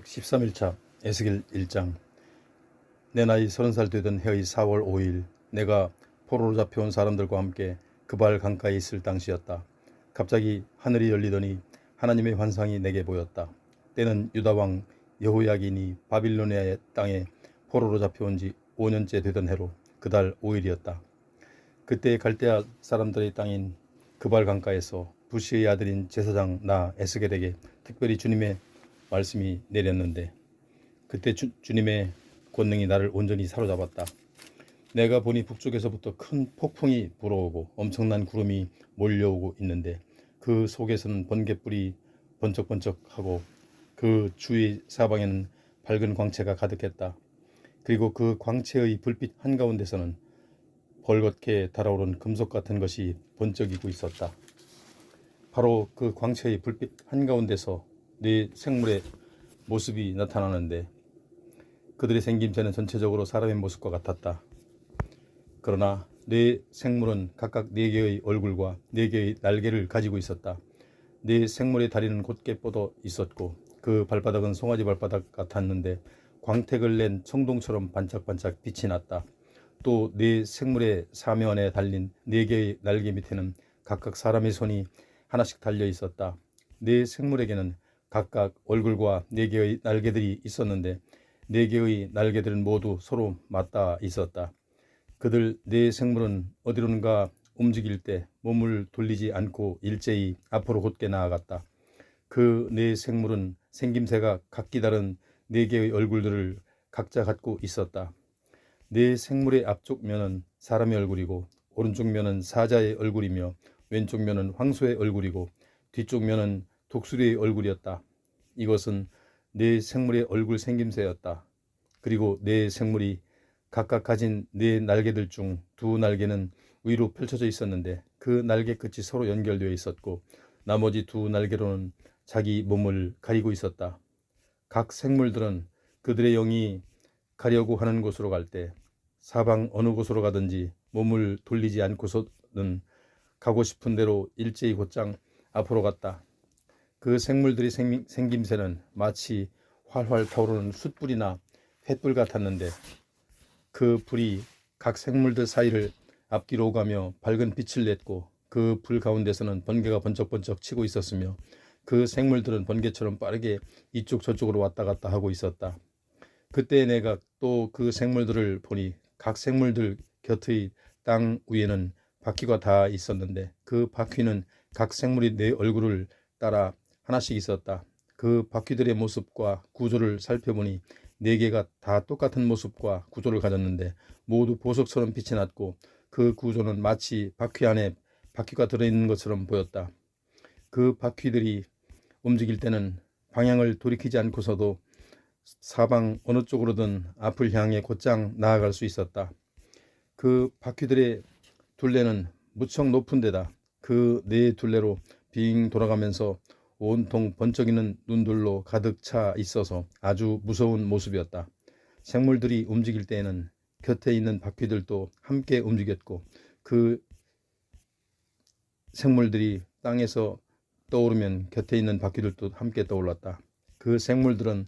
113일차 에스겔 1장. 내 나이 30살 되던 해의 4월 5일 내가 포로로 잡혀온 사람들과 함께 그발 강가에 있을 당시였다. 갑자기 하늘이 열리더니 하나님의 환상이 내게 보였다. 때는 유다왕 여호야긴이 바빌로니아의 땅에 포로로 잡혀온 지 5년째 되던 해로 그달 5일이었다. 그때 갈대아 사람들의 땅인 그발 강가에서 부시의 아들인 제사장 나 에스겔에게 특별히 주님의 말씀이 내렸는데, 그때 주님의 권능이 나를 온전히 사로잡았다. 내가 보니 북쪽에서부터 큰 폭풍이 불어오고 엄청난 구름이 몰려오고 있는데, 그 속에서는 번갯불이 번쩍번쩍하고 그 주위 사방에는 밝은 광채가 가득했다. 그리고 그 광채의 불빛 한가운데서는 벌겋게 달아오른 금속 같은 것이 번쩍이고 있었다. 바로 그 광채의 불빛 한가운데서 네 생물의 모습이 나타나는데, 그들의 생김새는 전체적으로 사람의 모습과 같았다. 그러나 네 생물은 각각 4개의 얼굴과 4개의 날개를 가지고 있었다. 네 생물의 다리는 곧게 뻗어 있었고 그 발바닥은 송아지 발바닥 같았는데 광택을 낸 청동처럼 반짝반짝 빛이 났다. 또 네 생물의 사면에 달린 4개의 날개 밑에는 각각 사람의 손이 하나씩 달려 있었다. 네 생물에게는 각각 얼굴과 4개의 날개들이 있었는데 4개의 날개들은 모두 서로 맞닿아 있었다. 그들 4생물은 어디론가 움직일 때 몸을 돌리지 않고 일제히 앞으로 곧게 나아갔다. 그 4생물은 생김새가 각기 다른 4개의 얼굴들을 각자 갖고 있었다. 4생물의 앞쪽 면은 사람의 얼굴이고 오른쪽 면은 사자의 얼굴이며 왼쪽 면은 황소의 얼굴이고 뒤쪽 면은 독수리의 얼굴이었다. 이것은 4생물의 얼굴 생김새였다. 그리고 4생물이 각각 가진 4날개들 중 2날개는 위로 펼쳐져 있었는데 그 날개 끝이 서로 연결되어 있었고 나머지 2날개로는 자기 몸을 가리고 있었다. 각 생물들은 그들의 영이 가려고 하는 곳으로 갈 때 사방 어느 곳으로 가든지 몸을 돌리지 않고서는 가고 싶은 대로 일제히 곧장 앞으로 갔다. 그 생물들의 생김새는 마치 활활 타오르는 숯불이나 횃불 같았는데 그 불이 각 생물들 사이를 앞뒤로 오가며 밝은 빛을 냈고 그 불 가운데서는 번개가 번쩍번쩍 치고 있었으며 그 생물들은 번개처럼 빠르게 이쪽 저쪽으로 왔다 갔다 하고 있었다. 그때 내가 또 그 생물들을 보니 각 생물들 곁의 땅 위에는 바퀴가 다 있었는데 그 바퀴는 각 생물이 내 얼굴을 따라 하나씩 있었다. 그 바퀴들의 모습과 구조를 살펴보니 4개가 다 똑같은 모습과 구조를 가졌는데 모두 보석처럼 빛이 났고 그 구조는 마치 바퀴 안에 바퀴가 들어있는 것처럼 보였다. 그 바퀴들이 움직일 때는 방향을 돌이키지 않고서도 사방 어느 쪽으로든 앞을 향해 곧장 나아갈 수 있었다. 그 바퀴들의 둘레는 무척 높은 데다 그 4둘레로 빙 돌아가면서 온통 번쩍이는 눈들로 가득 차 있어서 아주 무서운 모습이었다. 생물들이 움직일 때에는 곁에 있는 바퀴들도 함께 움직였고 그 생물들이 땅에서 떠오르면 곁에 있는 바퀴들도 함께 떠올랐다. 그 생물들은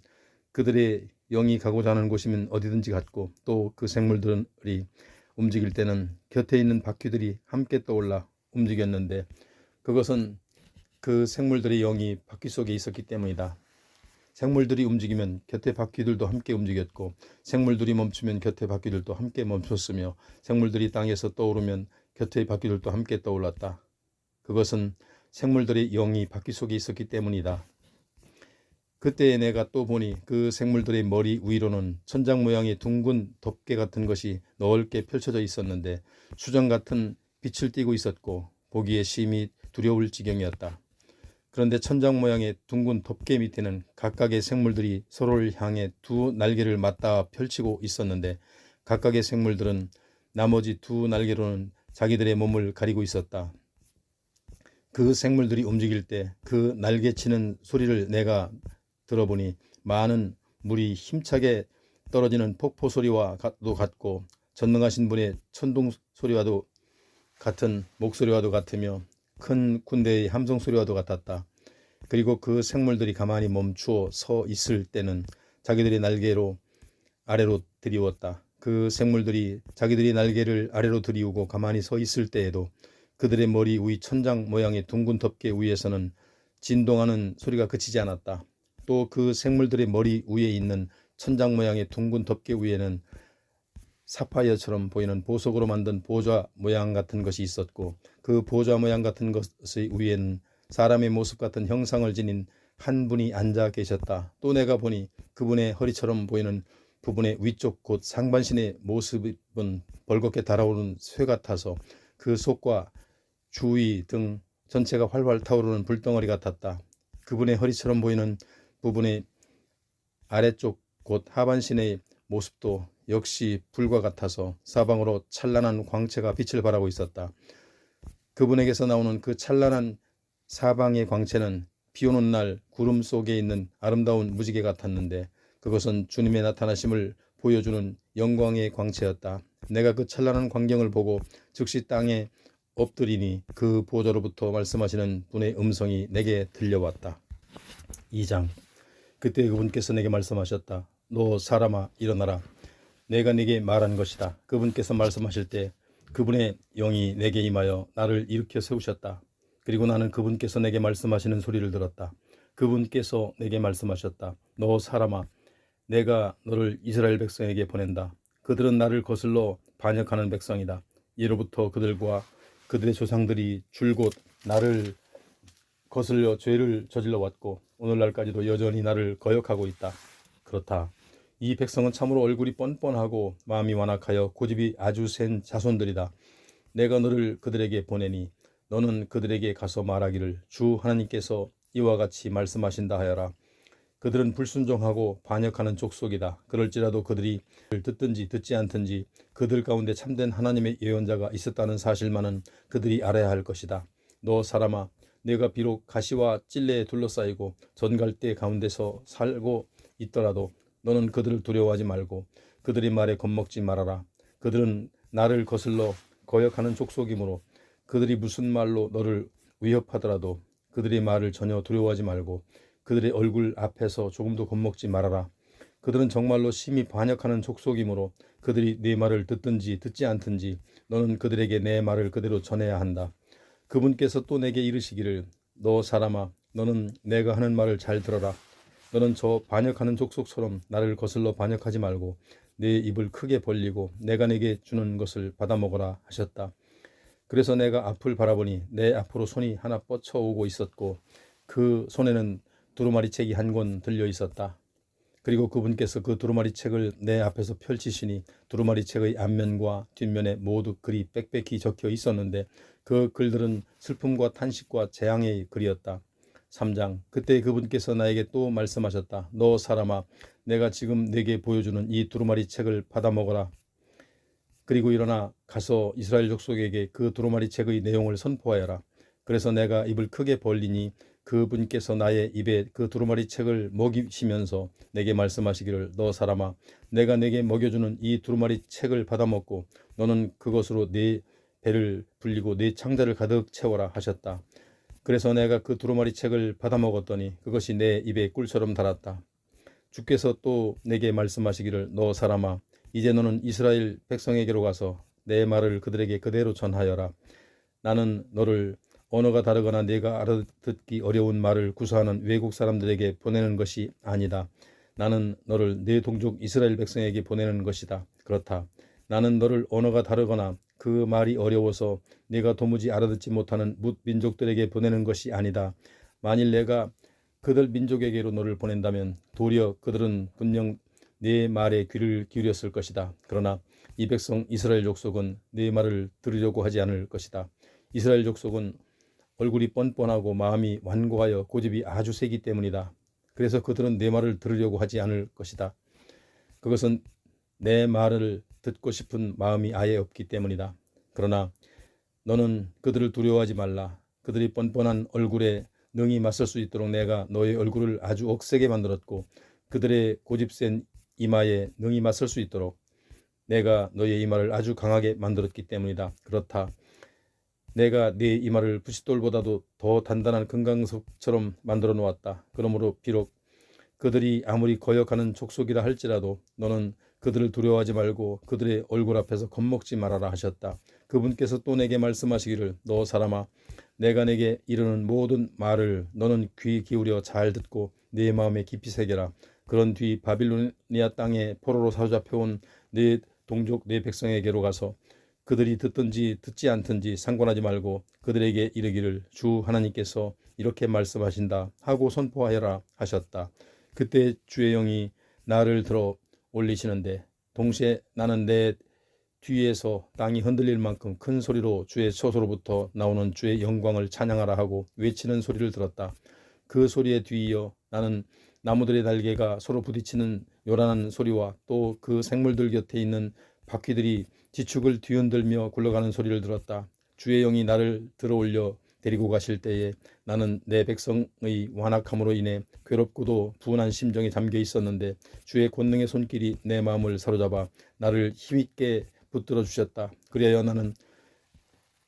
그들의 영이 가고자 하는 곳이면 어디든지 갔고 또 그 생물들이 움직일 때는 곁에 있는 바퀴들이 함께 떠올라 움직였는데 그것은 그 생물들의 영이 바퀴 속에 있었기 때문이다. 생물들이 움직이면 곁에 바퀴들도 함께 움직였고 생물들이 멈추면 곁에 바퀴들도 함께 멈췄으며 생물들이 땅에서 떠오르면 곁의 바퀴들도 함께 떠올랐다. 그것은 생물들의 영이 바퀴 속에 있었기 때문이다. 그때 내가 또 보니 그 생물들의 머리 위로는 천장 모양의 둥근 덮개 같은 것이 넓게 펼쳐져 있었는데 수정 같은 빛을 띠고 있었고 보기에 심히 두려울 지경이었다. 그런데 천장 모양의 둥근 덮개 밑에는 각각의 생물들이 서로를 향해 2날개를 맞닿아 펼치고 있었는데 각각의 생물들은 나머지 2날개로는 자기들의 몸을 가리고 있었다. 그 생물들이 움직일 때 그 날개치는 소리를 내가 들어보니 많은 물이 힘차게 떨어지는 폭포 소리와도 같고 전능하신 분의 천둥 소리와도 같은 목소리와도 같으며 큰 군대의 함성 소리와도 같았다. 그리고 그 생물들이 가만히 멈추어 서 있을 때는 자기들의 날개로 아래로 들이웠다. 그 생물들이 자기들이 날개를 아래로 들이우고 가만히 서 있을 때에도 그들의 머리 위 천장 모양의 둥근 덮개 위에서는 진동하는 소리가 그치지 않았다. 또 그 생물들의 머리 위에 있는 천장 모양의 둥근 덮개 위에는 사파이어처럼 보이는 보석으로 만든 보좌 모양 같은 것이 있었고, 그 보좌 모양 같은 것의 위에는 사람의 모습 같은 형상을 지닌 한 분이 앉아 계셨다. 또 내가 보니 그분의 허리처럼 보이는 부분의 위쪽 곧 상반신의 모습은 벌겋게 달아오르는 쇠 같아서 그 속과 주위 등 전체가 활활 타오르는 불덩어리 같았다. 그분의 허리처럼 보이는 부분의 아래쪽 곧 하반신의 모습도 역시 불과 같아서 사방으로 찬란한 광채가 빛을 발하고 있었다. 그분에게서 나오는 그 찬란한 사방의 광채는 비오는 날 구름 속에 있는 아름다운 무지개 같았는데 그것은 주님의 나타나심을 보여주는 영광의 광채였다. 내가 그 찬란한 광경을 보고 즉시 땅에 엎드리니 그 보좌로부터 말씀하시는 분의 음성이 내게 들려왔다. 2장. 그때 그분께서 내게 말씀하셨다. 너 사람아, 일어나라. 내가 네게 말한 것이다. 그분께서 말씀하실 때 그분의 영이 내게 임하여 나를 일으켜 세우셨다. 그리고 나는 그분께서 내게 말씀하시는 소리를 들었다. 그분께서 내게 말씀하셨다. 너 사람아, 내가 너를 이스라엘 백성에게 보낸다. 그들은 나를 거슬러 반역하는 백성이다. 예로부터 그들과 그들의 조상들이 줄곧 나를 거슬려 죄를 저질러 왔고 오늘날까지도 여전히 나를 거역하고 있다. 그렇다. 이 백성은 참으로 얼굴이 뻔뻔하고 마음이 완악하여 고집이 아주 센 자손들이다. 내가 너를 그들에게 보내니 너는 그들에게 가서 말하기를 주 하나님께서 이와 같이 말씀하신다 하여라. 그들은 불순종하고 반역하는 족속이다. 그럴지라도 그들이 듣든지 듣지 않든지 그들 가운데 참된 하나님의 예언자가 있었다는 사실만은 그들이 알아야 할 것이다. 너 사람아, 내가 비록 가시와 찔레에 둘러싸이고 전갈대 가운데서 살고 있더라도 너는 그들을 두려워하지 말고 그들의 말에 겁먹지 말아라. 그들은 나를 거슬러 거역하는 족속이므로 그들이 무슨 말로 너를 위협하더라도 그들의 말을 전혀 두려워하지 말고 그들의 얼굴 앞에서 조금도 겁먹지 말아라. 그들은 정말로 심히 반역하는 족속이므로 그들이 네 말을 듣든지 듣지 않든지 너는 그들에게 내 말을 그대로 전해야 한다. 그분께서 또 내게 이르시기를 너 사람아, 너는 내가 하는 말을 잘 들어라. 너는 저 반역하는 족속처럼 나를 거슬러 반역하지 말고 네 입을 크게 벌리고 내가 내게 주는 것을 받아먹어라 하셨다. 그래서 내가 앞을 바라보니 내 앞으로 손이 하나 뻗쳐오고 있었고 그 손에는 두루마리 책이 한 권 들려 있었다. 그리고 그분께서 그 두루마리 책을 내 앞에서 펼치시니 두루마리 책의 앞면과 뒷면에 모두 글이 빽빽히 적혀 있었는데 그 글들은 슬픔과 탄식과 재앙의 글이었다. 3장. 그때 그분께서 나에게 또 말씀하셨다. 너 사람아, 내가 지금 네게 보여주는 이 두루마리 책을 받아먹어라. 그리고 일어나 가서 이스라엘 족속에게 그 두루마리 책의 내용을 선포하여라. 그래서 내가 입을 크게 벌리니 그분께서 나의 입에 그 두루마리 책을 먹이시면서 내게 말씀하시기를 너 사람아, 내가 내게 먹여주는 이 두루마리 책을 받아먹고 너는 그것으로 네 배를 불리고 네 창자를 가득 채워라 하셨다. 그래서 내가 그 두루마리 책을 받아먹었더니 그것이 내 입에 꿀처럼 달았다. 주께서 또 내게 말씀하시기를 너 사람아, 이제 너는 이스라엘 백성에게로 가서 내 말을 그들에게 그대로 전하여라. 나는 너를 언어가 다르거나 네가 알아듣기 어려운 말을 구사하는 외국 사람들에게 보내는 것이 아니다. 나는 너를 네 동족 이스라엘 백성에게 보내는 것이다. 그렇다. 나는 너를 언어가 다르거나 그 말이 어려워서 네가 도무지 알아듣지 못하는 뭇 민족들에게 보내는 것이 아니다. 만일 내가 그들 민족에게로 너를 보낸다면 도리어 그들은 분명 네 말에 귀를 기울였을 것이다. 그러나 이 백성 이스라엘 족속은 네 말을 들으려고 하지 않을 것이다. 이스라엘 족속은 얼굴이 뻔뻔하고 마음이 완고하여 고집이 아주 세기 때문이다. 그래서 그들은 내 말을 들으려고 하지 않을 것이다. 그것은 내 말을 듣고 싶은 마음이 아예 없기 때문이다. 그러나 너는 그들을 두려워하지 말라. 그들이 뻔뻔한 얼굴에 능히 맞설 수 있도록 내가 너의 얼굴을 아주 억세게 만들었고 그들의 고집센 이마에 능히 맞설 수 있도록 내가 너의 이마를 아주 강하게 만들었기 때문이다. 그렇다. 내가 네 이마를 부싯돌보다도 더 단단한 금강석처럼 만들어 놓았다. 그러므로 비록 그들이 아무리 거역하는 족속이라 할지라도 너는 그들을 두려워하지 말고 그들의 얼굴 앞에서 겁먹지 말아라 하셨다. 그분께서 또 내게 말씀하시기를 너 사람아 내가 내게 이르는 모든 말을 너는 귀 기울여 잘 듣고 네 마음에 깊이 새겨라. 그런 뒤 바빌로니아 땅에 포로로 사로잡혀온 네 동족 네 백성에게로 가서 그들이 듣든지 듣지 않든지 상관하지 말고 그들에게 이르기를 주 하나님께서 이렇게 말씀하신다 하고 선포하여라 하셨다. 그때 주의 영이 나를 들어 올리시는데 동시에 나는 내 뒤에서 땅이 흔들릴 만큼 큰 소리로 주의 처소로부터 나오는 주의 영광을 찬양하라 하고 외치는 소리를 들었다. 그 소리에 뒤이어 나는 나무들의 날개가 서로 부딪히는 요란한 소리와 또 그 생물들 곁에 있는 바퀴들이 지축을 뒤흔들며 굴러가는 소리를 들었다. 주의 영이 나를 들어올려 데리고 가실 때에 나는 내 백성의 완악함으로 인해 괴롭고도 분한 심정에 잠겨 있었는데 주의 권능의 손길이 내 마음을 사로잡아 나를 힘있게 붙들어 주셨다. 그리하여 나는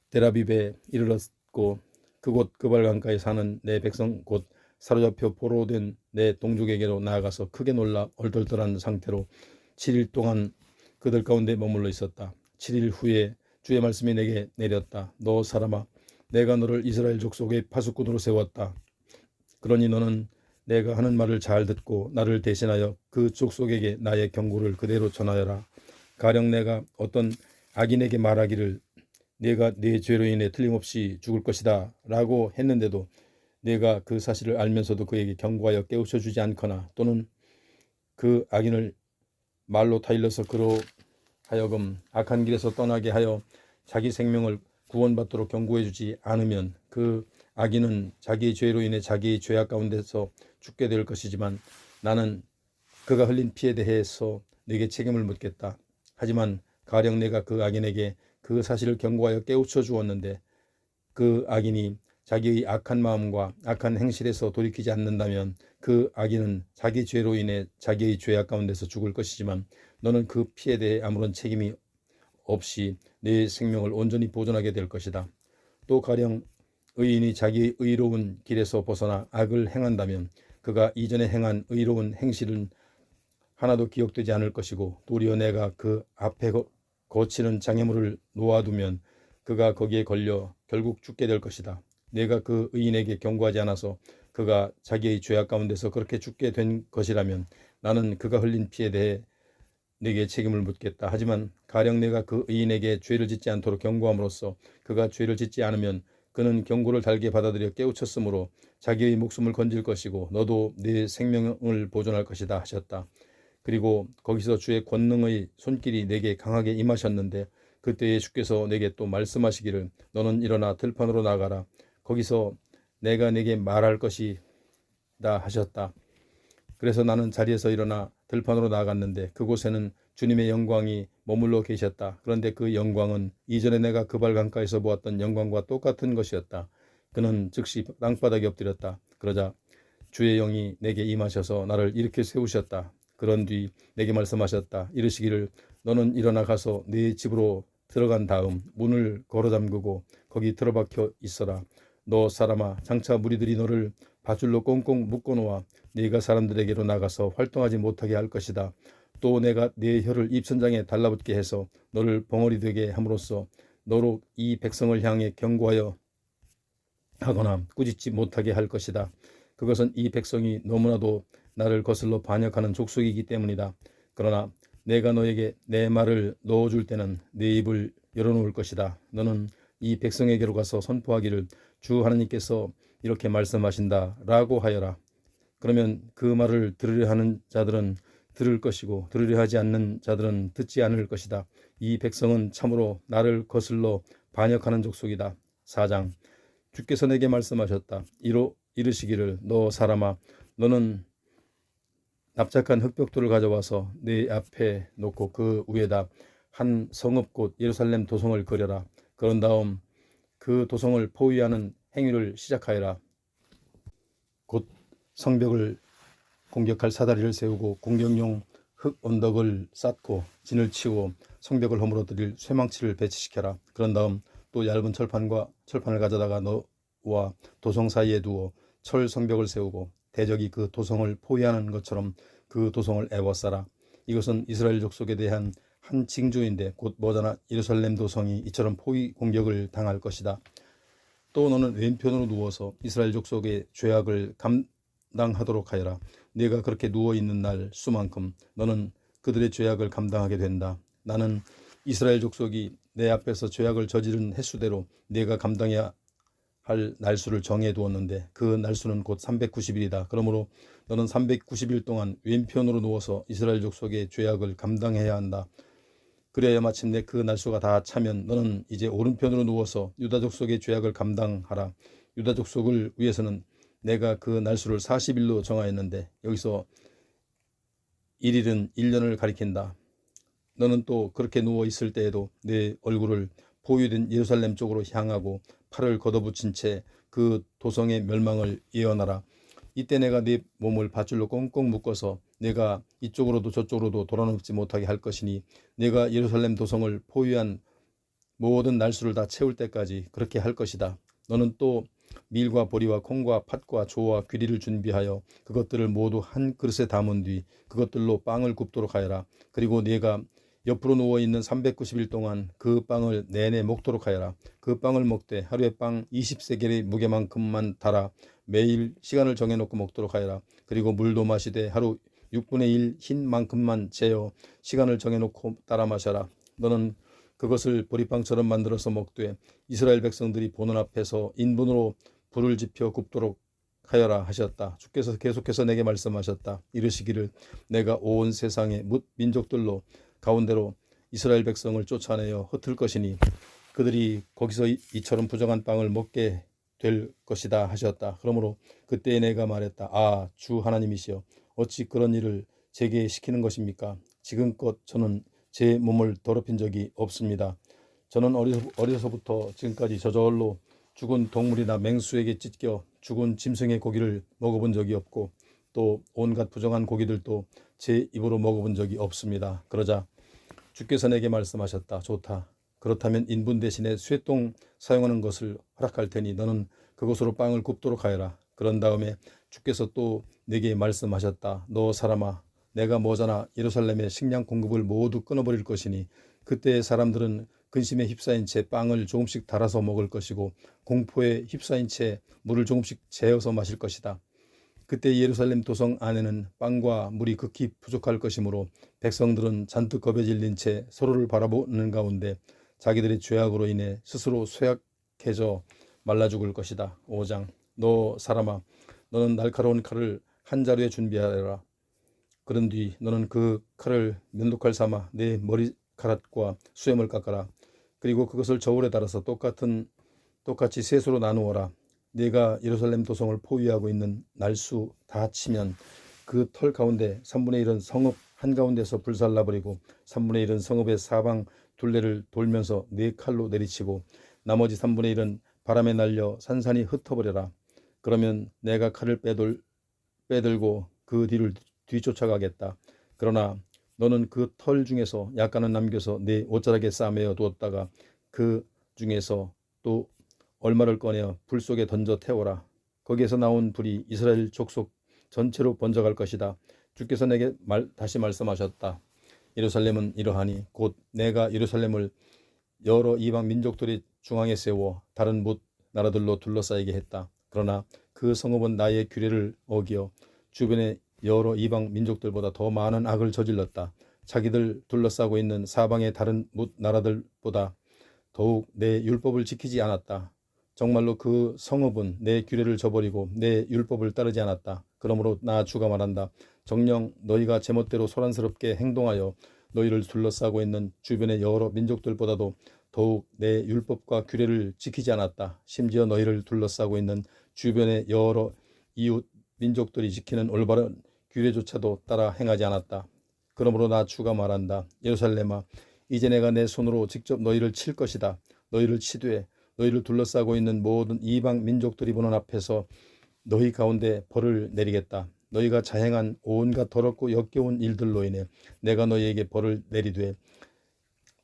데라빕에 이르렀고 그곳 그발 강가에 사는 내 백성 곧 사로잡혀 포로된 내 동족에게로 나아가서 크게 놀라 얼떨떨한 상태로 7일 동안 그들 가운데 머물러 있었다. 7일 후에 주의 말씀이 내게 내렸다. 너 사람아 내가 너를 이스라엘 족속의 파수꾼으로 세웠다. 그러니 너는 내가 하는 말을 잘 듣고 나를 대신하여 그 족속에게 나의 경고를 그대로 전하여라. 가령 내가 어떤 악인에게 말하기를 내가 네 죄로 인해 틀림없이 죽을 것이다 라고 했는데도 내가 그 사실을 알면서도 그에게 경고하여 깨우쳐 주지 않거나 또는 그 악인을 말로 타일러서 그로 하여금 악한 길에서 떠나게 하여 자기 생명을 구원받도록 경고해 주지 않으면 그 악인은 자기의 죄로 인해 자기의 죄악 가운데서 죽게 될 것이지만 나는 그가 흘린 피에 대해서 내게 책임을 묻겠다. 하지만 가령 내가 그 악인에게 그 사실을 경고하여 깨우쳐 주었는데 그 악인이 자기의 악한 마음과 악한 행실에서 돌이키지 않는다면 그 악인은 자기 죄로 인해 자기의 죄악 가운데서 죽을 것이지만 너는 그 피에 대해 아무런 책임이 없이 내 생명을 온전히 보존하게 될 것이다. 또 가령 의인이 자기의 의로운 길에서 벗어나 악을 행한다면 그가 이전에 행한 의로운 행실은 하나도 기억되지 않을 것이고 도리어 내가 그 앞에 거치는 장애물을 놓아두면 그가 거기에 걸려 결국 죽게 될 것이다. 내가 그 의인에게 경고하지 않아서 그가 자기의 죄악 가운데서 그렇게 죽게 된 것이라면 나는 그가 흘린 피에 대해 내게 책임을 묻겠다. 하지만 가령 내가 그 의인에게 죄를 짓지 않도록 경고함으로써 그가 죄를 짓지 않으면 그는 경고를 달게 받아들여 깨우쳤으므로 자기의 목숨을 건질 것이고 너도 네 생명을 보존할 것이다 하셨다. 그리고 거기서 주의 권능의 손길이 내게 강하게 임하셨는데 그때에 주께서 내게 또 말씀하시기를 너는 일어나 들판으로 나가라. 거기서 내가 내게 말할 것이다 하셨다. 그래서 나는 자리에서 일어나 들판으로 나갔는데 그곳에는 주님의 영광이 머물러 계셨다. 그런데 그 영광은 이전에 내가 그발 강가에서 보았던 영광과 똑같은 것이었다. 그는 즉시 땅바닥에 엎드렸다. 그러자 주의 영이 내게 임하셔서 나를 일으켜 세우셨다. 그런 뒤 내게 말씀하셨다. 이르시기를 너는 일어나 가서 네 집으로 들어간 다음 문을 걸어 잠그고 거기 틀어박혀 있어라. 너 사람아 장차 무리들이 너를 밧줄로 꽁꽁 묶어놓아 네가 사람들에게로 나가서 활동하지 못하게 할 것이다. 또 내가 네 혀를 입천장에 달라붙게 해서 너를 벙어리 되게 함으로써 너로 이 백성을 향해 경고하여 하거나 꾸짖지 못하게 할 것이다. 그것은 이 백성이 너무나도 나를 거슬러 반역하는 족속이기 때문이다. 그러나 내가 너에게 내 말을 넣어줄 때는 네 입을 열어놓을 것이다. 너는 이 백성에게로 가서 선포하기를 주 하나님께서 이렇게 말씀하신다 라고 하여라. 그러면 그 말을 들으려 하는 자들은 들을 것이고 들으려 하지 않는 자들은 듣지 않을 것이다. 이 백성은 참으로 나를 거슬러 반역하는 족속이다. 4장 주께서 내게 말씀하셨다. 이르시기를 너 사람아 너는 납작한 흙벽돌을 가져와서 네 앞에 놓고 그 위에다 한 성읍 곧 예루살렘 도성을 그려라. 그런 다음 그 도성을 포위하는 행위를 시작하여라. 곧 성벽을 공격할 사다리를 세우고 공격용 흙 언덕을 쌓고 진을 치고 성벽을 허물어뜨릴 쇠망치를 배치시켜라. 그런 다음 또 얇은 철판과 철판을 가져다가 너와 도성 사이에 두어 철 성벽을 세우고 대적이 그 도성을 포위하는 것처럼 그 도성을 에워싸라. 이것은 이스라엘 족속에 대한 한 징조인데 곧 머다나 예루살렘 도성이 이처럼 포위 공격을 당할 것이다. 또 너는 왼편으로 누워서 이스라엘 족속의 죄악을 감당하도록 하여라. 네가 그렇게 누워있는 날 수만큼 너는 그들의 죄악을 감당하게 된다. 나는 이스라엘 족속이 내 앞에서 죄악을 저지른 횟수대로 네가 감당해야 할 날수를 정해 두었는데 그 날수는 곧 390일이다. 그러므로 너는 390일 동안 왼편으로 누워서 이스라엘 족속의 죄악을 감당해야 한다. 그래야 마침내 그 날수가 다 차면 너는 이제 오른편으로 누워서 유다 족속의 죄악을 감당하라. 유다 족속을 위해서는 내가 그 날수를 40일로 정하였는데 여기서 1일은 1년을 가리킨다. 너는 또 그렇게 누워 있을 때에도 내 얼굴을 포위된 예루살렘 쪽으로 향하고 팔을 걷어붙인 채 그 도성의 멸망을 예언하라. 이때 내가 네 몸을 밧줄로 꽁꽁 묶어서 내가 이쪽으로도 저쪽으로도 돌아눕지 못하게 할 것이니 내가 예루살렘 도성을 포위한 모든 날수를 다 채울 때까지 그렇게 할 것이다. 너는 또 밀과 보리와 콩과 팥과 조와 귀리를 준비하여 그것들을 모두 한 그릇에 담은 뒤 그것들로 빵을 굽도록 하여라. 그리고 네가 옆으로 누워있는 390일 동안 그 빵을 내내 먹도록 하여라. 그 빵을 먹되 하루에 빵 20세겔의 무게만큼만 달아 매일 시간을 정해놓고 먹도록 하여라. 그리고 물도 마시되 하루 6분의 1 흰 만큼만 재어 시간을 정해놓고 따라 마셔라. 너는 그것을 보리빵처럼 만들어서 먹되 이스라엘 백성들이 보는 앞에서 인분으로 불을 지펴 굽도록 하여라 하셨다. 주께서 계속해서 내게 말씀하셨다. 이르시기를 내가 온 세상의 뭇 민족들로 가운데로 이스라엘 백성을 쫓아내어 흩을 것이니 그들이 거기서 이처럼 부정한 빵을 먹게 될 것이다 하셨다. 그러므로 그때 내가 말했다. 아, 주 하나님이시여 어찌 그런 일을 제게 시키는 것입니까? 지금껏 저는 제 몸을 더럽힌 적이 없습니다. 저는 어려서부터 지금까지 저절로 죽은 동물이나 맹수에게 찢겨 죽은 짐승의 고기를 먹어본 적이 없고 또 온갖 부정한 고기들도 제 입으로 먹어본 적이 없습니다. 그러자 주께서 내게 말씀하셨다. 좋다. 그렇다면 인분 대신에 쇠똥 사용하는 것을 허락할 테니 너는 그것으로 빵을 굽도록 하여라. 그런 다음에 주께서 또 내게 말씀하셨다. 너 사람아, 내가 머자나 예루살렘의 식량 공급을 모두 끊어버릴 것이니 그때 사람들은 근심에 휩싸인 채 빵을 조금씩 달아서 먹을 것이고 공포에 휩싸인 채 물을 조금씩 재어서 마실 것이다. 그때 예루살렘 도성 안에는 빵과 물이 극히 부족할 것이므로 백성들은 잔뜩 겁에 질린 채 서로를 바라보는 가운데 자기들의 죄악으로 인해 스스로 쇠약해져 말라 죽을 것이다. 5장. 너 사람아, 너는 날카로운 칼을 한 자루에 준비하라. 그런 뒤 너는 그 칼을 면도칼 삼아 내 머리카락과 수염을 깎아라. 그리고 그것을 저울에 달아서 똑같이 셋으로 나누어라. 네가 예루살렘 도성을 포위하고 있는 날수 다 치면 그 털 가운데 3분의 1은 성읍 한가운데서 불살라버리고 3분의 1은 성읍의 사방 둘레를 돌면서 네 칼로 내리치고 나머지 3분의 1은 바람에 날려 산산이 흩어버려라. 그러면 내가 칼을 빼들고 그 뒤를 뒤쫓아가겠다. 그러나 너는 그 털 중에서 약간은 남겨서 네 옷자락에 싸매어 두었다가 그 중에서 또 얼마를 꺼내어 불 속에 던져 태워라. 거기에서 나온 불이 이스라엘 족속 전체로 번져갈 것이다. 주께서 내게 다시 말씀하셨다. 예루살렘은 이러하니 곧 내가 예루살렘을 여러 이방 민족들의 중앙에 세워 다른 뭇 나라들로 둘러싸이게 했다. 그러나 그 성읍은 나의 규례를 어기어 주변의 여러 이방 민족들보다 더 많은 악을 저질렀다. 자기들 둘러싸고 있는 사방의 다른 뭇 나라들보다 더욱 내 율법을 지키지 않았다. 정말로 그 성읍은 내 규례를 저버리고 내 율법을 따르지 않았다. 그러므로 나 주가 말한다. 정녕 너희가 제멋대로 소란스럽게 행동하여 너희를 둘러싸고 있는 주변의 여러 민족들보다도 더욱 내 율법과 규례를 지키지 않았다. 심지어 너희를 둘러싸고 있는 주변의 여러 이웃 민족들이 지키는 올바른 규례조차도 따라 행하지 않았다. 그러므로 나 주가 말한다. 예루살렘아, 이제 내가 내 손으로 직접 너희를 칠 것이다. 너희를 치되 너희를 둘러싸고 있는 모든 이방 민족들이 보는 앞에서 너희 가운데 벌을 내리겠다. 너희가 자행한 온갖 더럽고 역겨운 일들로 인해 내가 너희에게 벌을 내리되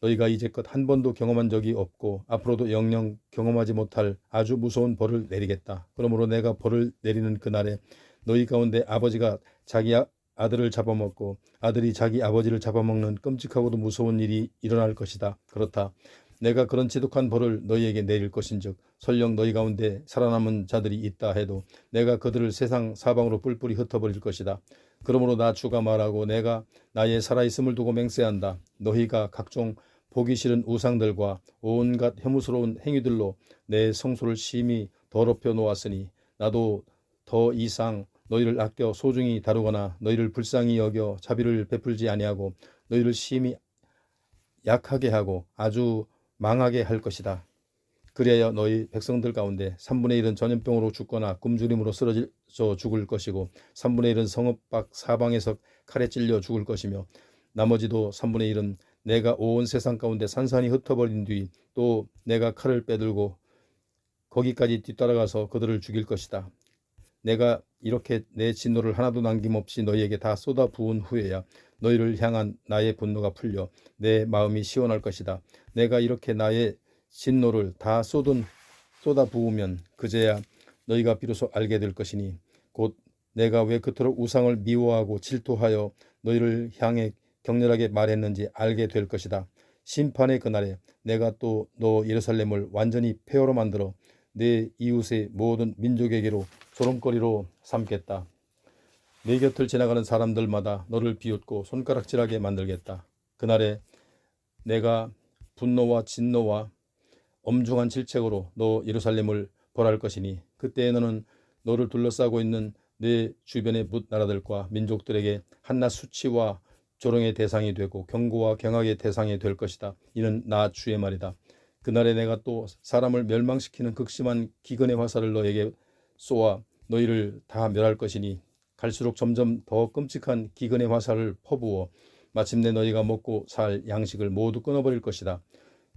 너희가 이제껏 한 번도 경험한 적이 없고 앞으로도 영영 경험하지 못할 아주 무서운 벌을 내리겠다. 그러므로 내가 벌을 내리는 그날에 너희 가운데 아버지가 자기 아들을 잡아먹고 아들이 자기 아버지를 잡아먹는 끔찍하고도 무서운 일이 일어날 것이다. 그렇다. 내가 그런 지독한 벌을 너희에게 내릴 것인즉 설령 너희 가운데 살아남은 자들이 있다 해도 내가 그들을 세상 사방으로 뿔뿔이 흩어버릴 것이다. 그러므로 나 주가 말하고 내가 나의 살아있음을 두고 맹세한다. 너희가 각종 보기 싫은 우상들과 온갖 혐오스러운 행위들로 내 성소를 심히 더럽혀 놓았으니 나도 더 이상 너희를 아껴 소중히 다루거나 너희를 불쌍히 여겨 자비를 베풀지 아니하고 너희를 심히 약하게 하고 아주 망하게 할 것이다. 그리하여 너희 백성들 가운데 3분의 1은 전염병으로 죽거나 굶주림으로 쓰러져 죽을 것이고 3분의 1은 성읍 밖 사방에서 칼에 찔려 죽을 것이며 나머지도 3분의 1은 내가 온 세상 가운데 산산이 흩어버린 뒤 또 내가 칼을 빼들고 거기까지 뒤따라가서 그들을 죽일 것이다. 내가 이렇게 내 진노를 하나도 남김없이 너희에게 다 쏟아 부은 후에야 너희를 향한 나의 분노가 풀려 내 마음이 시원할 것이다. 내가 이렇게 나의 진노를 다 쏟아 부으면 그제야 너희가 비로소 알게 될 것이니 곧 내가 왜 그토록 우상을 미워하고 질투하여 너희를 향해 격렬하게 말했는지 알게 될 것이다. 심판의 그날에 내가 또 너 예루살렘을 완전히 폐허로 만들어 내 이웃의 모든 민족에게로 조롱거리로 삼겠다. 내 곁을 지나가는 사람들마다 너를 비웃고 손가락질하게 만들겠다. 그날에 내가 분노와 진노와 엄중한 질책으로 너 예루살렘을 벌할 것이니 그때에 너는 너를 둘러싸고 있는 내 주변의 뭇 나라들과 민족들에게 한낱 수치와 조롱의 대상이 되고 경고와 경악의 대상이 될 것이다. 이는 나 주의 말이다. 그날에 내가 또 사람을 멸망시키는 극심한 기근의 화살을 너에게 쏘아 너희를 다 멸할 것이니 갈수록 점점 더 끔찍한 기근의 화살을 퍼부어 마침내 너희가 먹고 살 양식을 모두 끊어버릴 것이다.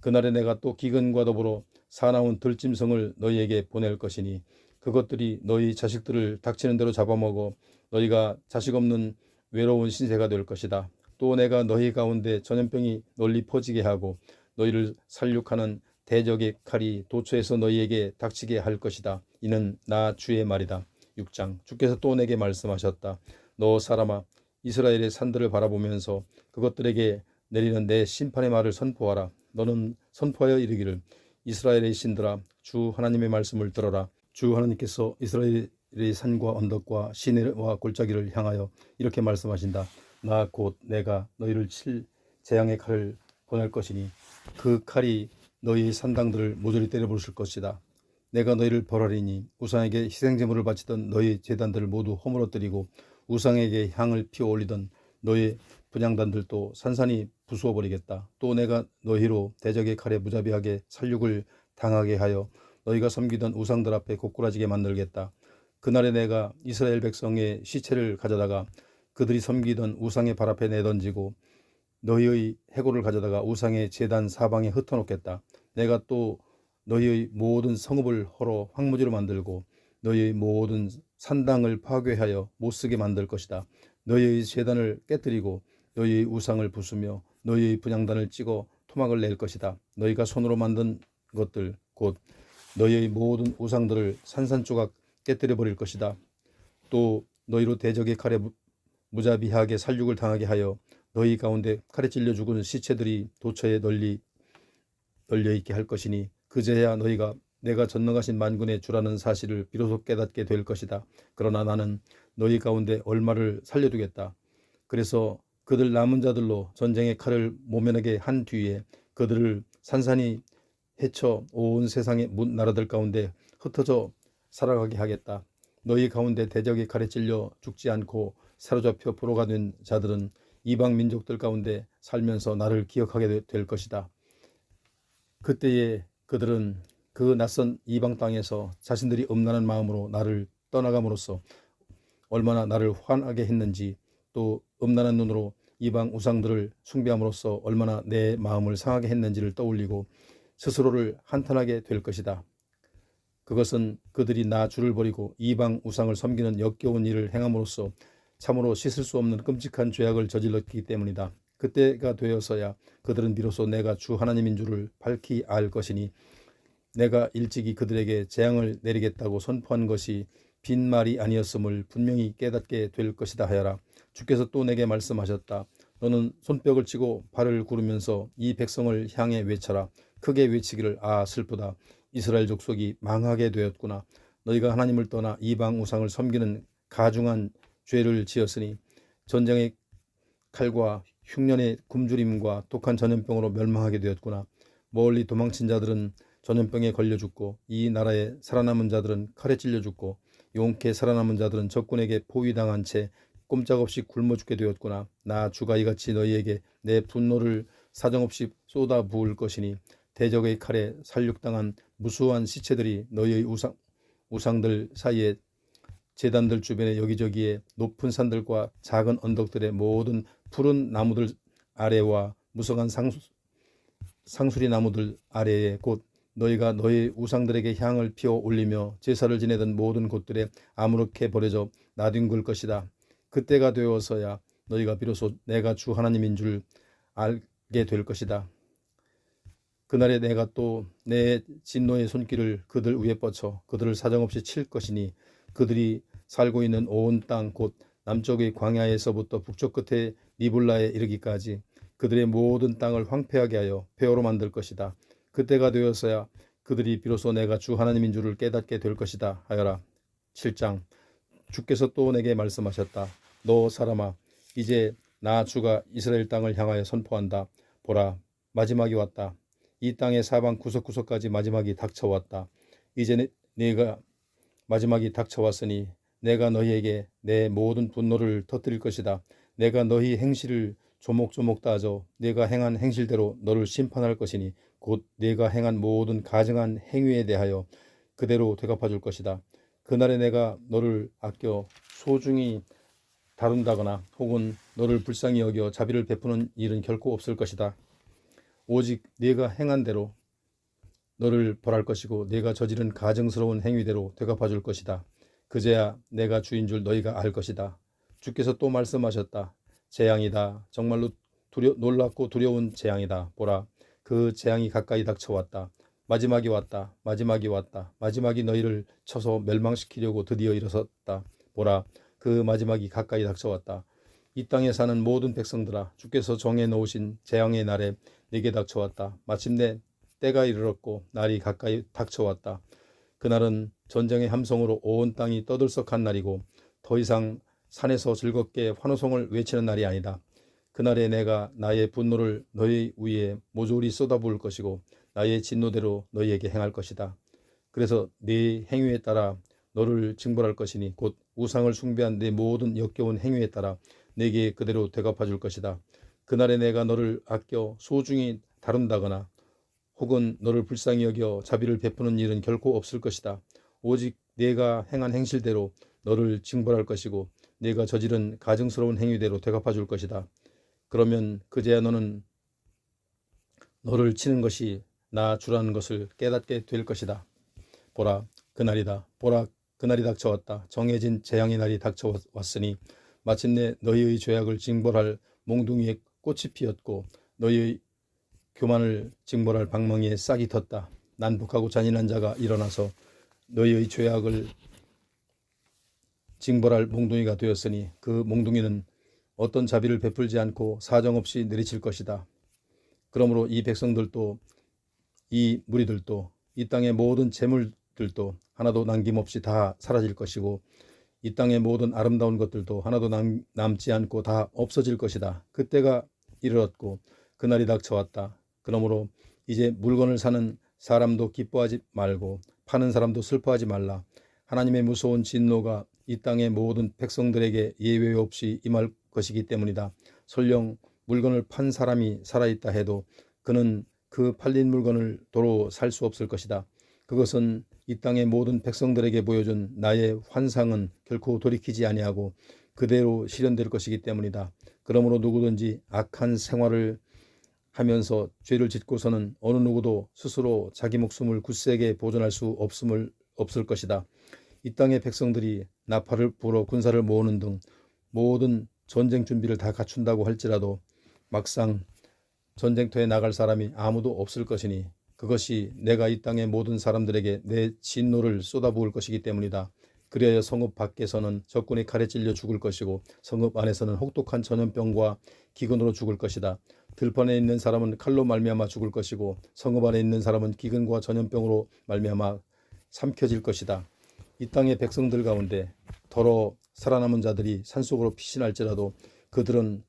그날에 내가 또 기근과 더불어 사나운 들짐승을 너희에게 보낼 것이니 그것들이 너희 자식들을 닥치는 대로 잡아먹어 너희가 자식 없는 외로운 신세가 될 것이다. 또 내가 너희 가운데 전염병이 널리 퍼지게 하고 너희를 살육하는 대적의 칼이 도처에서 너희에게 닥치게 할 것이다. 이는 나 주의 말이다. 6장 주께서 또 내게 말씀하셨다. 너 사람아 이스라엘의 산들을 바라보면서 그것들에게 내리는 내 심판의 말을 선포하라. 너는 선포하여 이르기를 이스라엘의 신들아 주 하나님의 말씀을 들어라. 주 하나님께서 이스라엘의 산과 언덕과 시내와 골짜기를 향하여 이렇게 말씀하신다. 나 곧 내가 너희를 칠 재앙의 칼을 보낼 것이니 그 칼이 너희 산당들을 모조리 때려 부술 것이다. 내가 너희를 벌하리니 우상에게 희생제물을 바치던 너희 제단들을 모두 허물어뜨리고 우상에게 향을 피워 올리던 너희 분향단들도 산산이 부수어 버리겠다. 또 내가 너희로 대적의 칼에 무자비하게 살육을 당하게 하여 너희가 섬기던 우상들 앞에 고꾸라지게 만들겠다. 그날에 내가 이스라엘 백성의 시체를 가져다가 그들이 섬기던 우상의 발 앞에 내던지고 너희의 해골을 가져다가 우상의 제단 사방에 흩어놓겠다. 내가 또 너희의 모든 성읍을 헐어 황무지로 만들고 너희의 모든 산당을 파괴하여 못쓰게 만들 것이다. 너희의 제단을 깨뜨리고 너희의 우상을 부수며 너희의 분향단을 찍어 토막을 낼 것이다. 너희가 손으로 만든 것들 곧 너희의 모든 우상들을 산산조각 깨뜨려 버릴 것이다. 또 너희로 대적의 칼에 무자비하게 살육을 당하게 하여 너희 가운데 칼에 찔려 죽은 시체들이 도처에 널리 널려 있게 할 것이니 그제야 너희가 내가 전능하신 만군의 주라는 사실을 비로소 깨닫게 될 것이다. 그러나 나는 너희 가운데 얼마를 살려두겠다. 그래서 그들 남은 자들로 전쟁의 칼을 모면하게 한 뒤에 그들을 산산이 헤쳐 온 세상의 문 나라들 가운데 흩어져 살아가게 하겠다. 너희 가운데 대적의 칼에 찔려 죽지 않고 사로잡혀 포로가 된 자들은 이방 민족들 가운데 살면서 나를 기억하게 될 것이다. 그때에 그들은 그 낯선 이방 땅에서 자신들이 음란한 마음으로 나를 떠나감으로써 얼마나 나를 화나게 했는지 또 음란한 눈으로 이방 우상들을 숭배함으로써 얼마나 내 마음을 상하게 했는지를 떠올리고 스스로를 한탄하게 될 것이다. 그것은 그들이 나 주를 버리고 이방 우상을 섬기는 역겨운 일을 행함으로써 참으로 씻을 수 없는 끔찍한 죄악을 저질렀기 때문이다. 그때가 되어서야 그들은 비로소 내가 주 하나님인 줄을 밝히 알 것이니 내가 일찍이 그들에게 재앙을 내리겠다고 선포한 것이 빈말이 아니었음을 분명히 깨닫게 될 것이다 하여라. 주께서 또 내게 말씀하셨다. 너는 손뼉을 치고 발을 구르면서 이 백성을 향해 외쳐라. 크게 외치기를 아 슬프다. 이스라엘 족속이 망하게 되었구나. 너희가 하나님을 떠나 이방 우상을 섬기는 가중한 죄를 지었으니 전쟁의 칼과 흉년의 굶주림과 독한 전염병으로 멸망하게 되었구나. 멀리 도망친 자들은 전염병에 걸려 죽고 이 나라에 살아남은 자들은 칼에 찔려 죽고 용케 살아남은 자들은 적군에게 포위당한 채 꼼짝없이 굶어 죽게 되었구나. 나 주가 이같이 너희에게 내 분노를 사정없이 쏟아 부을 것이니 대적의 칼에 살육당한 무수한 시체들이 너희의 우상들 사이에 제단들 주변에 여기저기에 높은 산들과 작은 언덕들의 모든 푸른 나무들 아래와 무성한 상수리 나무들 아래에 곧 너희가 너희 우상들에게 향을 피워 올리며 제사를 지내던 모든 곳들에 아무렇게 버려져 나뒹굴 것이다. 그때가 되어서야 너희가 비로소 내가 주 하나님인 줄 알게 될 것이다. 그날에 내가 또 내 진노의 손길을 그들 위에 뻗쳐 그들을 사정없이 칠 것이니 그들이 살고 있는 온 땅 곧 남쪽의 광야에서부터 북쪽 끝에 리블라에 이르기까지 그들의 모든 땅을 황폐하게 하여 폐허로 만들 것이다. 그때가 되어서야 그들이 비로소 내가 주 하나님인 줄을 깨닫게 될 것이다 하여라. 7장. 주께서 또 내게 말씀하셨다. 너 사람아, 이제 나 주가 이스라엘 땅을 향하여 선포한다. 보라, 마지막이 왔다. 이 땅의 사방 구석구석까지 마지막이 닥쳐왔다. 이제 네가 마지막이 닥쳐왔으니 내가 너희에게 내 모든 분노를 터뜨릴 것이다. 내가 너희 행실을 조목조목 따져 네가 행한 행실대로 너를 심판할 것이니 곧 네가 행한 모든 가증한 행위에 대하여 그대로 되갚아 줄 것이다. 그날에 내가 너를 아껴 소중히 다룬다거나 혹은 너를 불쌍히 여겨 자비를 베푸는 일은 결코 없을 것이다. 오직 네가 행한 대로 너를 벌할 것이고 네가 저지른 가증스러운 행위대로 되갚아 줄 것이다. 그제야 내가 주인 줄 너희가 알 것이다. 주께서 또 말씀하셨다. 재앙이다. 정말로 놀랍고 두려운 재앙이다. 보라, 그 재앙이 가까이 닥쳐왔다. 마지막이 왔다. 마지막이 왔다. 마지막이 너희를 쳐서 멸망시키려고 드디어 일어섰다. 보라, 그 마지막이 가까이 닥쳐왔다. 이 땅에 사는 모든 백성들아, 주께서 정해 놓으신 재앙의 날에 네게 닥쳐왔다. 마침내 때가 이르렀고 날이 가까이 닥쳐왔다. 그날은 전쟁의 함성으로 온 땅이 떠들썩한 날이고 더 이상 산에서 즐겁게 환호성을 외치는 날이 아니다. 그날에 내가 나의 분노를 너희 위에 모조리 쏟아부을 것이고 나의 진노대로 너희에게 행할 것이다. 그래서 네 행위에 따라 너를 징벌할 것이니 곧 우상을 숭배한 네 모든 역겨운 행위에 따라 네게 그대로 되갚아 줄 것이다. 그날에 내가 너를 아껴 소중히 다룬다거나 혹은 너를 불쌍히 여겨 자비를 베푸는 일은 결코 없을 것이다. 오직 네가 행한 행실대로 너를 징벌할 것이고 네가 저지른 가증스러운 행위대로 되갚아 줄 것이다. 그러면 그제야 너는 너를 치는 것이 나 주라는 것을 깨닫게 될 것이다. 보라, 그날이다. 보라, 그날이 닥쳐왔다. 정해진 재앙의 날이 닥쳐왔으니 마침내 너희의 죄악을 징벌할 몽둥이에 꽃이 피었고 너희의 교만을 징벌할 방망이에 싹이 텄다. 난폭하고 잔인한 자가 일어나서 너희의 죄악을 징벌할 몽둥이가 되었으니 그 몽둥이는 어떤 자비를 베풀지 않고 사정없이 내리칠 것이다. 그러므로 이 백성들도 이 무리들도 이 땅의 모든 재물들도 하나도 남김없이 다 사라질 것이고 이 땅의 모든 아름다운 것들도 하나도 남지 않고 다 없어질 것이다. 그때가 이르렀고 그날이 닥쳐왔다. 그러므로 이제 물건을 사는 사람도 기뻐하지 말고 파는 사람도 슬퍼하지 말라. 하나님의 무서운 진노가 이 땅의 모든 백성들에게 예외 없이 임할 것이기 때문이다. 설령 물건을 판 사람이 살아있다 해도 그는 그 팔린 물건을 도로 살 수 없을 것이다. 그것은 이 땅의 모든 백성들에게 보여준 나의 환상은 결코 돌이키지 아니하고 그대로 실현될 것이기 때문이다. 그러므로 누구든지 악한 생활을 하면서 죄를 짓고서는 어느 누구도 스스로 자기 목숨을 굳세게 보존할 수 없을 것이다. 이 땅의 백성들이 나팔을 불어 군사를 모으는 등 모든 전쟁 준비를 다 갖춘다고 할지라도 막상 전쟁터에 나갈 사람이 아무도 없을 것이니 그것이 내가 이 땅의 모든 사람들에게 내 진노를 쏟아부을 것이기 때문이다. 그리하여 성읍 밖에서는 적군의 칼에 찔려 죽을 것이고 성읍 안에서는 혹독한 전염병과 기근으로 죽을 것이다. 들판에 있는 사람은 칼로 말미암아 죽을 것이고 성읍 안에 있는 사람은 기근과 전염병으로 말미암아 삼켜질 것이다. 이 땅의 백성들 가운데 더러 살아남은 자들이 산속으로 피신할지라도 그들은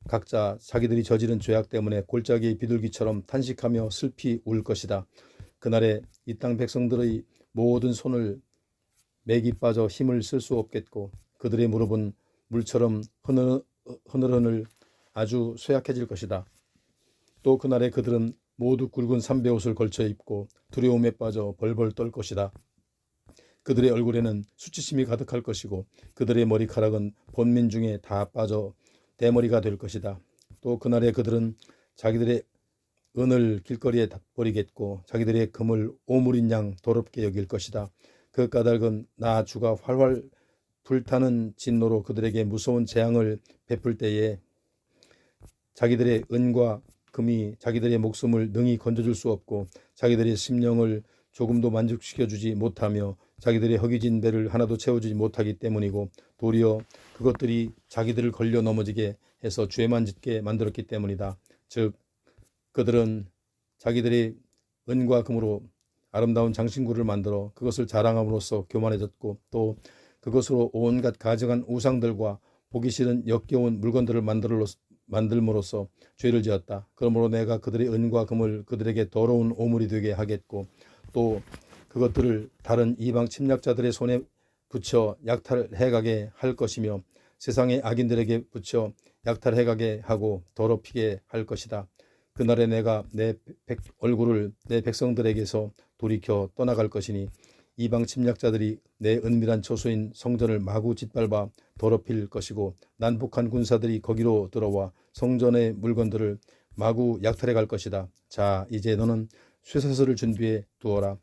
각자 자기들이 저지른 죄악 때문에 골짜기 비둘기처럼 탄식하며 슬피 울 것이다. 그날에 이 땅 백성들의 모든 손을 맥이 빠져 힘을 쓸 수 없겠고 그들의 무릎은 물처럼 흐느흐느 아주 쇠약해질 것이다. 또 그날에 그들은 모두 굵은 삼배옷을 걸쳐 입고 두려움에 빠져 벌벌 떨 것이다. 그들의 얼굴에는 수치심이 가득할 것이고 그들의 머리카락은 번민 중에 다 빠져 대머리가 될 것이다. 또 그날에 그들은 자기들의 은을 길거리에 버리겠고 자기들의 금을 오물인 양 더럽게 여길 것이다. 그 까닭은 나 주가 활활 불타는 진노로 그들에게 무서운 재앙을 베풀 때에 자기들의 은과 금이 자기들의 목숨을 능히 건져줄 수 없고 자기들의 심령을 조금도 만족시켜주지 못하며 자기들의 허기진 배를 하나도 채워주지 못하기 때문이고 도리어 그것들이 자기들을 걸려 넘어지게 해서 죄만 짓게 만들었기 때문이다. 즉 그들은 자기들의 은과 금으로 아름다운 장신구를 만들어 그것을 자랑함으로써 교만해졌고 또 그것으로 온갖 가증한 우상들과 보기 싫은 역겨운 물건들을 만들므로써 죄를 지었다. 그러므로 내가 그들의 은과 금을 그들에게 더러운 오물이 되게 하겠고 또 그것들을 다른 이방 침략자들의 손에 붙여 약탈해가게 할 것이며 세상의 악인들에게 붙여 약탈해가게 하고 더럽히게 할 것이다. 그날에 내가 내 얼굴을 내 백성들에게서 돌이켜 떠나갈 것이니 이방 침략자들이 내 은밀한 처소인 성전을 마구 짓밟아 더럽힐 것이고 난폭한 군사들이 거기로 들어와 성전의 물건들을 마구 약탈해 갈 것이다. 자, 이제 너는 쇠사슬을 준비해 두어라.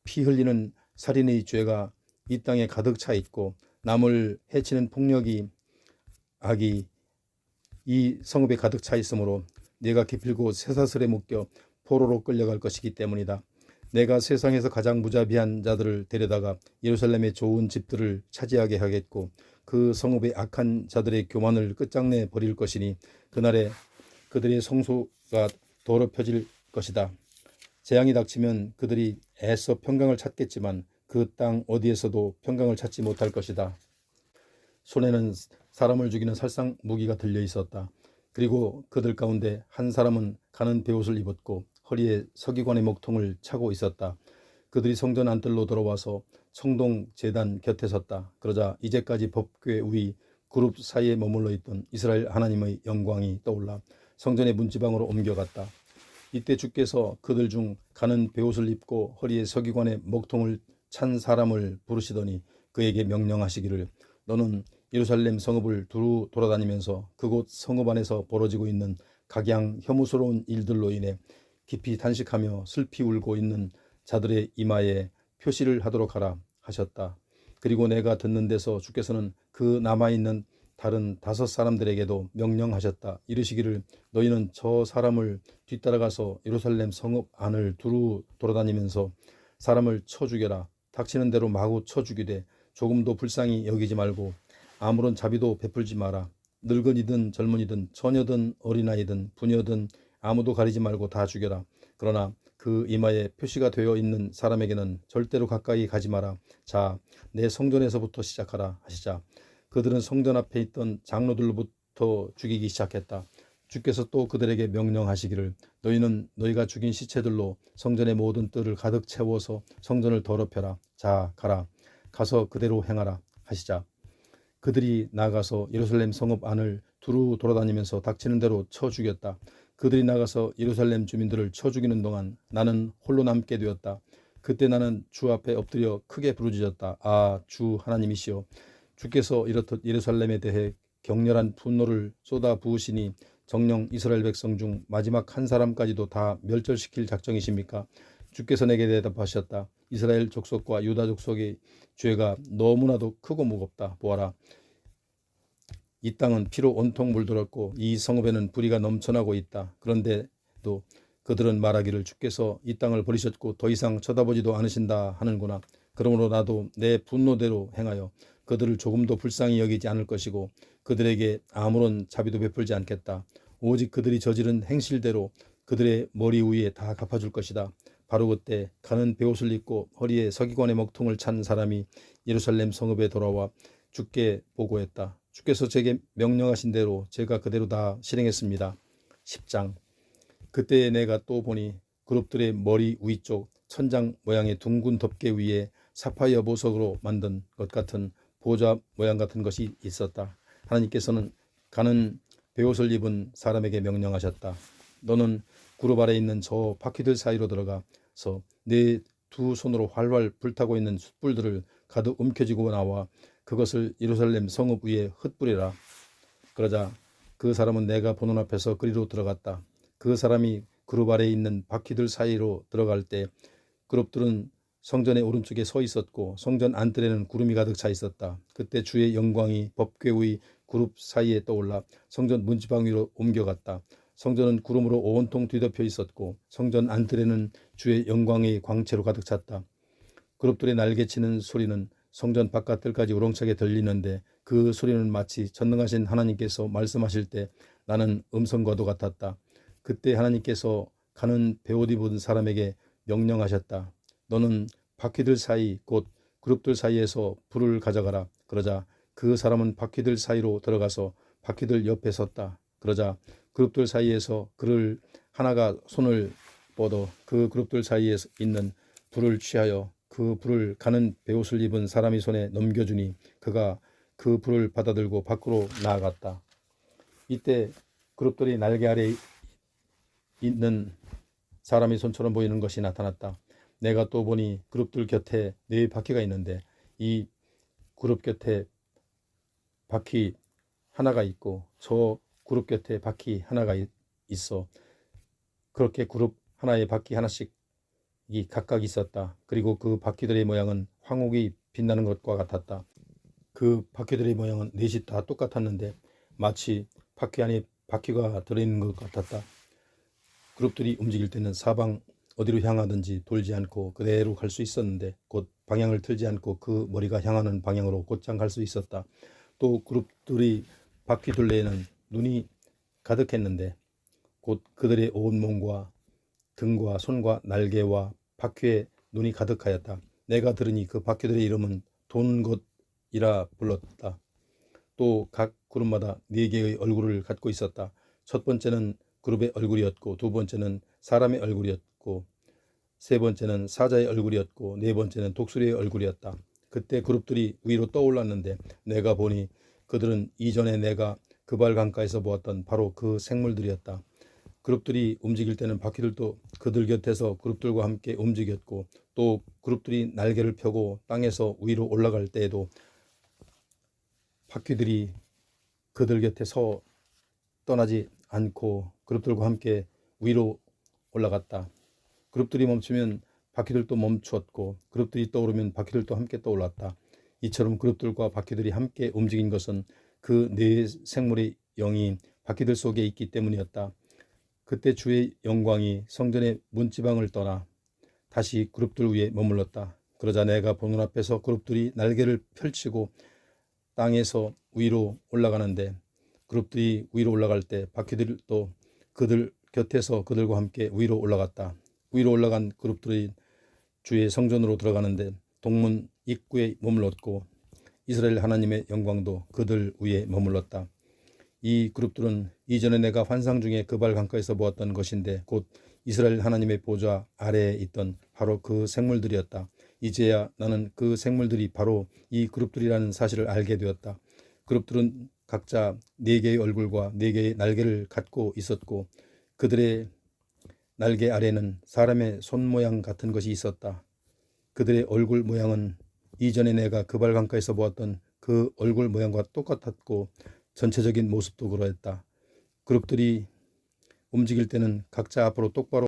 피 흘리는 살인의 죄가 이 땅에 가득 차 있고 남을 해치는 폭력이 악이 이 성읍에 가득 차 있으므로 네가 기필고 쇠사슬에 묶여 포로로 끌려갈 것이기 때문이다. 내가 세상에서 가장 무자비한 자들을 데려다가 예루살렘의 좋은 집들을 차지하게 하겠고 그 성읍의 악한 자들의 교만을 끝장내 버릴 것이니 그날에 그들의 성소가 더럽혀질 것이다. 재앙이 닥치면 그들이 애써 평강을 찾겠지만 그 땅 어디에서도 평강을 찾지 못할 것이다. 손에는 사람을 죽이는 살상 무기가 들려 있었다. 그리고 그들 가운데 한 사람은 가는 베옷을 입었고 허리에 서기관의 목통을 차고 있었다. 그들이 성전 안뜰로 들어와서 성동 제단 곁에 섰다. 그러자 이제까지 법궤 위 그룹 사이에 머물러 있던 이스라엘 하나님의 영광이 떠올라 성전의 문지방으로 옮겨갔다. 이때 주께서 그들 중 가는 베옷을 입고 허리에 서기관의 목통을 찬 사람을 부르시더니 그에게 명령하시기를 너는 예루살렘 성읍을 두루 돌아다니면서 그곳 성읍 안에서 벌어지고 있는 각양 혐오스러운 일들로 인해 깊이 탄식하며 슬피 울고 있는 자들의 이마에 표시를 하도록 하라 하셨다. 그리고 내가 듣는 데서 주께서는 그 남아있는 다른 5 사람들에게도 명령하셨다. 이르시기를 너희는 저 사람을 뒤따라가서 예루살렘 성읍 안을 두루 돌아다니면서 사람을 쳐 죽여라. 닥치는 대로 마구 쳐 죽이되 조금도 불쌍히 여기지 말고 아무런 자비도 베풀지 마라. 늙은이든 젊은이든 처녀든 어린아이든 부녀든 아무도 가리지 말고 다 죽여라. 그러나 그 이마에 표시가 되어 있는 사람에게는 절대로 가까이 가지 마라. 자, 내 성전에서부터 시작하라 하시자 그들은 성전 앞에 있던 장로들로부터 죽이기 시작했다. 주께서 또 그들에게 명령하시기를 너희는 너희가 죽인 시체들로 성전의 모든 뜰을 가득 채워서 성전을 더럽혀라. 자, 가라. 가서 그대로 행하라 하시자 그들이 나가서 예루살렘 성읍 안을 두루 돌아다니면서 닥치는 대로 쳐 죽였다. 그들이 나가서 예루살렘 주민들을 쳐 죽이는 동안 나는 홀로 남게 되었다. 그때 나는 주 앞에 엎드려 크게 부르짖었다. 아, 주 하나님이시여, 주께서 이렇듯 예루살렘에 대해 격렬한 분노를 쏟아 부으시니 정녕 이스라엘 백성 중 마지막 한 사람까지도 다 멸절시킬 작정이십니까? 주께서 내게 대답하셨다. 이스라엘 족속과 유다 족속의 죄가 너무나도 크고 무겁다. 보아라. 이 땅은 피로 온통 물들었고 이 성읍에는 불의가 넘쳐나고 있다. 그런데도 그들은 말하기를 주께서 이 땅을 버리셨고 더 이상 쳐다보지도 않으신다 하는구나. 그러므로 나도 내 분노대로 행하여 그들을 조금도 불쌍히 여기지 않을 것이고 그들에게 아무런 자비도 베풀지 않겠다. 오직 그들이 저지른 행실대로 그들의 머리 위에 다 갚아줄 것이다. 바로 그때 가는 베옷을 입고 허리에 서기관의 먹통을 찬 사람이 예루살렘 성읍에 돌아와 주께 보고했다. 주께서 제게 명령하신 대로 제가 그대로 다 실행했습니다. 10장. 그때 내가 또 보니 그룹들의 머리 위쪽 천장 모양의 둥근 덮개 위에 사파이어 보석으로 만든 것 같은 보좌 모양 같은 것이 있었다. 하나님께서는 가는 베옷을 입은 사람에게 명령하셨다. 너는 그룹 아래 있는 저 바퀴들 사이로 들어가서 내 두 손으로 활활 불타고 있는 숯불들을 가득 움켜쥐고 나와 그것을 예루살렘 성읍 위에 흩뿌리라. 그러자 그 사람은 내가 보는 앞에서 그리로 들어갔다. 그 사람이 그룹 아래에 있는 바퀴들 사이로 들어갈 때 그룹들은 성전의 오른쪽에 서 있었고 성전 안뜰에는 구름이 가득 차 있었다. 그때 주의 영광이 법궤의 그룹 사이에 떠올라 성전 문지방 위로 옮겨갔다. 성전은 구름으로 온통 뒤덮여 있었고 성전 안뜰에는 주의 영광의 광채로 가득 찼다. 그룹들의 날개치는 소리는 성전 바깥들까지 우렁차게 들리는데 그 소리는 마치 전능하신 하나님께서 말씀하실 때 나는 음성과도 같았다. 그때 하나님께서 가는 베옷 입은 사람에게 명령하셨다. 너는 바퀴들 사이 곧 그룹들 사이에서 불을 가져가라. 그러자 그 사람은 바퀴들 사이로 들어가서 바퀴들 옆에 섰다. 그러자 그룹들 사이에서 그를 하나가 손을 뻗어 그 그룹들 사이에 있는 불을 취하여 그 불을 가는 베옷을 입은 사람의 손에 넘겨주니 그가 그 불을 받아들고 밖으로 나아갔다. 이때 그룹들이 날개 아래 있는 사람의 손처럼 보이는 것이 나타났다. 내가 또 보니 그룹들 곁에 네 바퀴가 있는데 이 그룹 곁에 바퀴 하나가 있고 저 그룹 곁에 바퀴 하나가 있어. 그렇게 그룹 하나에 바퀴 하나씩 각각 있었다. 그리고 그 바퀴들의 모양은 황옥이 빛나는 것과 같았다. 그 바퀴들의 모양은 넷이 다 똑같았는데 마치 바퀴 안에 바퀴가 들어있는 것 같았다. 그룹들이 움직일 때는 사방 어디로 향하든지 돌지 않고 그대로 갈 수 있었는데 곧 방향을 틀지 않고 그 머리가 향하는 방향으로 곧장 갈 수 있었다. 또 그룹들이 바퀴 둘레에는 눈이 가득했는데 곧 그들의 온몸과 등과 손과 날개와 바퀴에 눈이 가득하였다. 내가 들으니 그 바퀴들의 이름은 돈 것이라 불렀다. 또 각 그룹마다 4개의 얼굴을 갖고 있었다. 첫 번째는 그룹의 얼굴이었고 두 번째는 사람의 얼굴이었고 세 번째는 사자의 얼굴이었고 네 번째는 독수리의 얼굴이었다. 그때 그룹들이 위로 떠올랐는데 내가 보니 그들은 이전에 내가 그발 강가에서 보았던 바로 그 생물들이었다. 그룹들이 움직일 때는 바퀴들도 그들 곁에서 그룹들과 함께 움직였고 또 그룹들이 날개를 펴고 땅에서 위로 올라갈 때에도 바퀴들이 그들 곁에 서 떠나지 않고 그룹들과 함께 위로 올라갔다. 그룹들이 멈추면 바퀴들도 멈추었고 그룹들이 떠오르면 바퀴들도 함께 떠올랐다. 이처럼 그룹들과 바퀴들이 함께 움직인 것은 그 네 생물의 영이 바퀴들 속에 있기 때문이었다. 그때 주의 영광이 성전의 문지방을 떠나 다시 그룹들 위에 머물렀다. 그러자 내가 보는 앞에서 그룹들이 날개를 펼치고 땅에서 위로 올라가는데 그룹들이 위로 올라갈 때 바퀴들도 그들 곁에서 그들과 함께 위로 올라갔다. 위로 올라간 그룹들이 주의 성전으로 들어가는데 동문 입구에 머물렀고 이스라엘 하나님의 영광도 그들 위에 머물렀다. 이 그룹들은 이전에 내가 환상 중에 그발 강가에서 보았던 것인데 곧 이스라엘 하나님의 보좌 아래에 있던 바로 그 생물들이었다. 이제야 나는 그 생물들이 바로 이 그룹들이라는 사실을 알게 되었다. 그룹들은 각자 4개의 얼굴과 4개의 날개를 갖고 있었고 그들의 날개 아래는 사람의 손 모양 같은 것이 있었다. 그들의 얼굴 모양은 이전에 내가 그발 강가에서 보았던 그 얼굴 모양과 똑같았고 전체적인 모습도 그러했다. 그룹들이 움직일 때는 각자 앞으로 똑바로